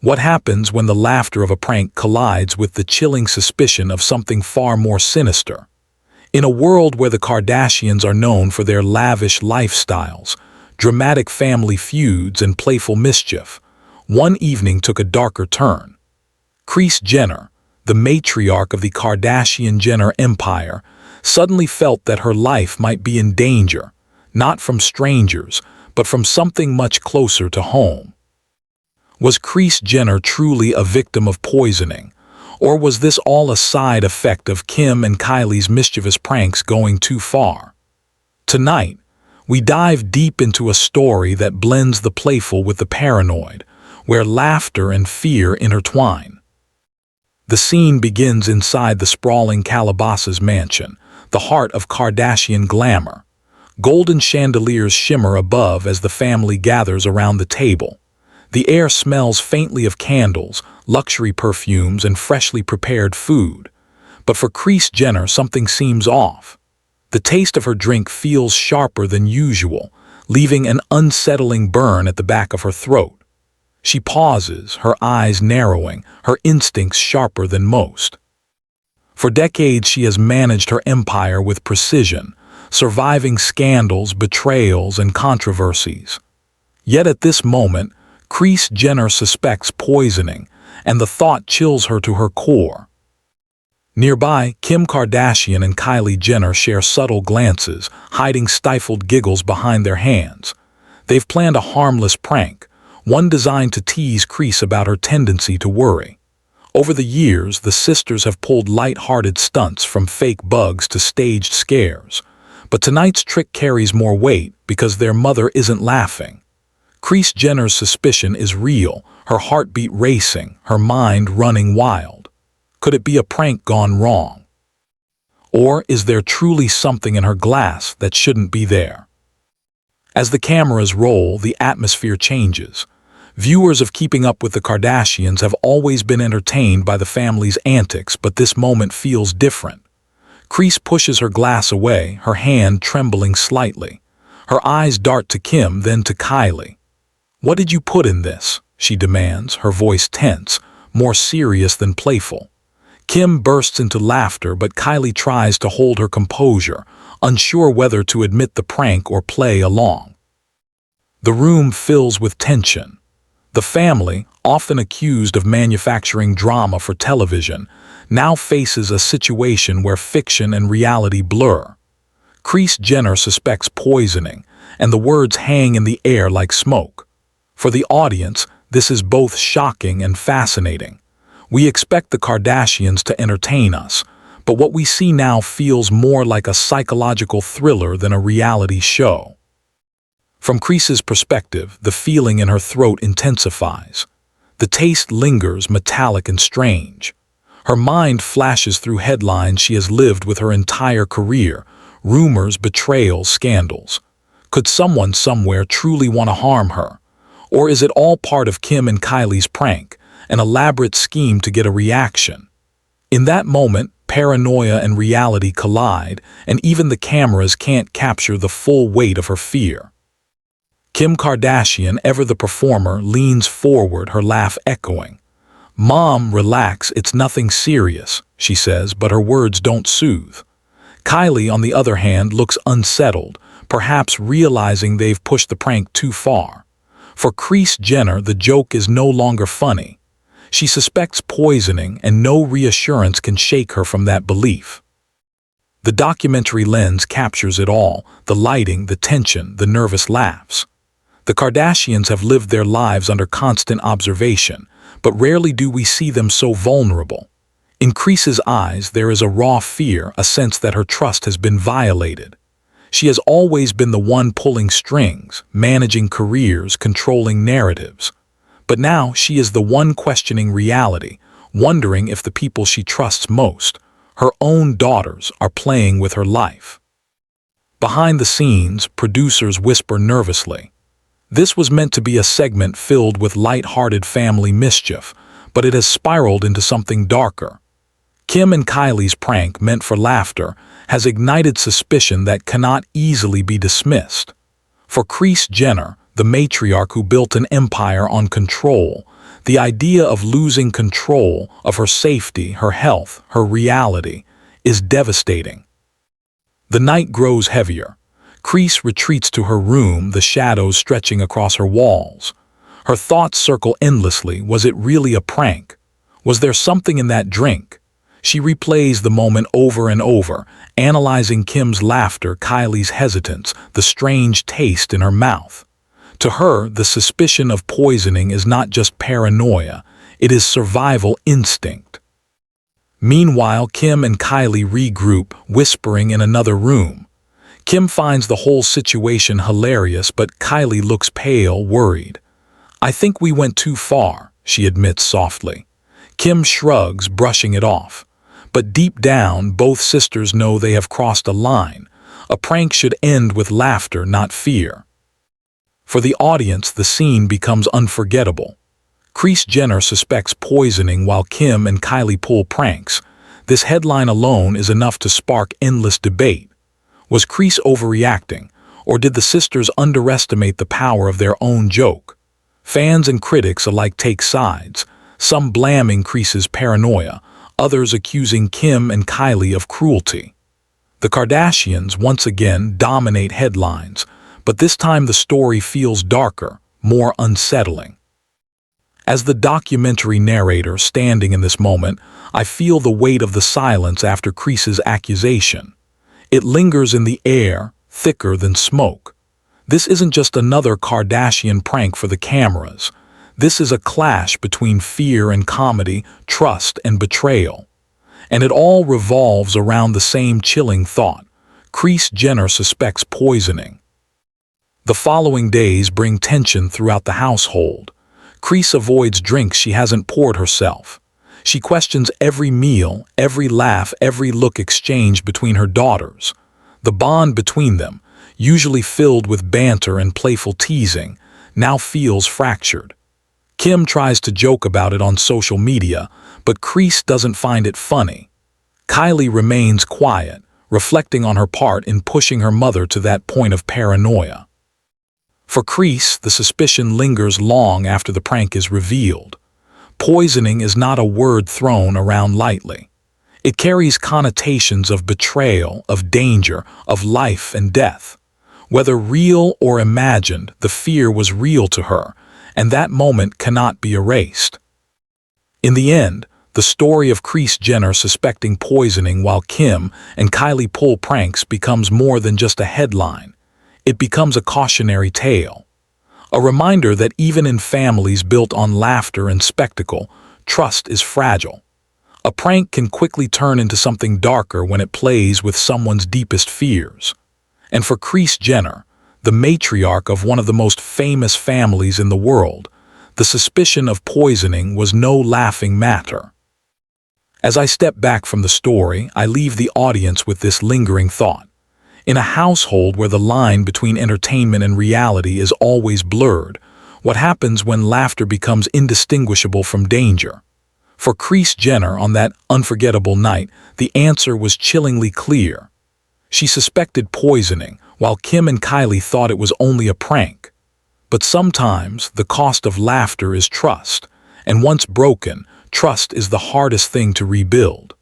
What happens when the laughter of a prank collides with the chilling suspicion of something far more sinister? In a world where the Kardashians are known for their lavish lifestyles, dramatic family feuds, and playful mischief, one evening took a darker turn. Kris Jenner, the matriarch of the Kardashian-Jenner empire, suddenly felt that her life might be in danger, not from strangers, but from something much closer to home. Was Kris Jenner truly a victim of poisoning, or was this all a side effect of Kim and Kylie's mischievous pranks going too far? Tonight, we dive deep into a story that blends the playful with the paranoid, where laughter and fear intertwine. The scene begins inside the sprawling Calabasas mansion, the heart of Kardashian glamour. Golden chandeliers shimmer above as the family gathers around the table. The air smells faintly of candles, luxury perfumes, and freshly prepared food. But for Kris Jenner, something seems off. The taste of her drink feels sharper than usual, leaving an unsettling burn at the back of her throat. She pauses, her eyes narrowing, her instincts sharper than most. For decades, she has managed her empire with precision, surviving scandals, betrayals, and controversies. Yet at this moment, Kris Jenner suspects poisoning, and the thought chills her to her core. Nearby, Kim Kardashian and Kylie Jenner share subtle glances, hiding stifled giggles behind their hands. They've planned a harmless prank, one designed to tease Kris about her tendency to worry. Over the years, the sisters have pulled light-hearted stunts from fake bugs to staged scares. But tonight's trick carries more weight because their mother isn't laughing. Kris Jenner's suspicion is real, her heartbeat racing, her mind running wild. Could it be a prank gone wrong? Or is there truly something in her glass that shouldn't be there? As the cameras roll, the atmosphere changes. Viewers of Keeping Up with the Kardashians have always been entertained by the family's antics, but this moment feels different. Kris pushes her glass away, her hand trembling slightly. Her eyes dart to Kim, then to Kylie. "What did you put in this?" she demands, her voice tense, more serious than playful. Kim bursts into laughter, but Kylie tries to hold her composure, unsure whether to admit the prank or play along. The room fills with tension. The family, often accused of manufacturing drama for television, now faces a situation where fiction and reality blur. Kris Jenner suspects poisoning, and the words hang in the air like smoke. For the audience, this is both shocking and fascinating. We expect the Kardashians to entertain us, but what we see now feels more like a psychological thriller than a reality show. From Kris's perspective, the feeling in her throat intensifies. The taste lingers, metallic and strange. Her mind flashes through headlines she has lived with her entire career: rumors, betrayals, scandals. Could someone somewhere truly want to harm her? Or is it all part of Kim and Kylie's prank, an elaborate scheme to get a reaction? In that moment, paranoia and reality collide, and even the cameras can't capture the full weight of her fear. Kim Kardashian, ever the performer, leans forward, her laugh echoing. "Mom, relax, it's nothing serious," she says, but her words don't soothe. Kylie, on the other hand, looks unsettled, perhaps realizing they've pushed the prank too far. For Kris Jenner, the joke is no longer funny. She suspects poisoning, and no reassurance can shake her from that belief. The documentary lens captures it all: the lighting, the tension, the nervous laughs. The Kardashians have lived their lives under constant observation, but rarely do we see them so vulnerable. In Kris's eyes, there is a raw fear, a sense that her trust has been violated. She has always been the one pulling strings, managing careers, controlling narratives. But now she is the one questioning reality, wondering if the people she trusts most, her own daughters, are playing with her life. Behind the scenes, producers whisper nervously. This was meant to be a segment filled with light-hearted family mischief, but it has spiraled into something darker. Kim and Kylie's prank, meant for laughter, has ignited suspicion that cannot easily be dismissed. For Kris Jenner, the matriarch who built an empire on control, The idea of losing control of her safety, her health, her reality is devastating. The night grows heavier. Kris retreats to her room, the shadows stretching across her walls. Her thoughts circle endlessly. Was it really a prank? Was there something in that drink? She replays the moment over and over, analyzing Kim's laughter, Kylie's hesitance, the strange taste in her mouth. To her, the suspicion of poisoning is not just paranoia, it is survival instinct. Meanwhile, Kim and Kylie regroup, whispering in another room. Kim finds the whole situation hilarious, but Kylie looks pale, worried. "I think we went too far," she admits softly. Kim shrugs, brushing it off. But deep down, both sisters know they have crossed a line. A prank should end with laughter, not fear. For the audience, the scene becomes unforgettable. Kris Jenner suspects poisoning while Kim and Kylie pull pranks. This headline alone is enough to spark endless debate. Was Kris overreacting, or did the sisters underestimate the power of their own joke? Fans and critics alike take sides, some blaming Kris's paranoia, others accusing Kim and Kylie of cruelty. The Kardashians once again dominate headlines, but this time the story feels darker, more unsettling. As the documentary narrator standing in this moment, I feel the weight of the silence after Kris's accusation. It lingers in the air, thicker than smoke. This isn't just another Kardashian prank for the cameras. This is a clash between fear and comedy, trust and betrayal. And it all revolves around the same chilling thought. Kris Jenner suspects poisoning. The following days bring tension throughout the household. Kris avoids drinks she hasn't poured herself. She questions every meal, every laugh, every look exchanged between her daughters. The bond between them, usually filled with banter and playful teasing, now feels fractured. Kim tries to joke about it on social media, but Kris doesn't find it funny. Kylie remains quiet, reflecting on her part in pushing her mother to that point of paranoia. For Kris, the suspicion lingers long after the prank is revealed. Poisoning is not a word thrown around lightly. It carries connotations of betrayal, of danger, of life and death. Whether real or imagined, the fear was real to her, and that moment cannot be erased. In the end, the story of Kris Jenner suspecting poisoning while Kim and Kylie pull pranks becomes more than just a headline. It becomes a cautionary tale. A reminder that even in families built on laughter and spectacle, trust is fragile. A prank can quickly turn into something darker when it plays with someone's deepest fears. And for Kris Jenner, the matriarch of one of the most famous families in the world, the suspicion of poisoning was no laughing matter. As I step back from the story, I leave the audience with this lingering thought. In a household where the line between entertainment and reality is always blurred, what happens when laughter becomes indistinguishable from danger? For Kris Jenner on that unforgettable night, the answer was chillingly clear. She suspected poisoning, while Kim and Kylie thought it was only a prank. But sometimes the cost of laughter is trust, and once broken, trust is the hardest thing to rebuild.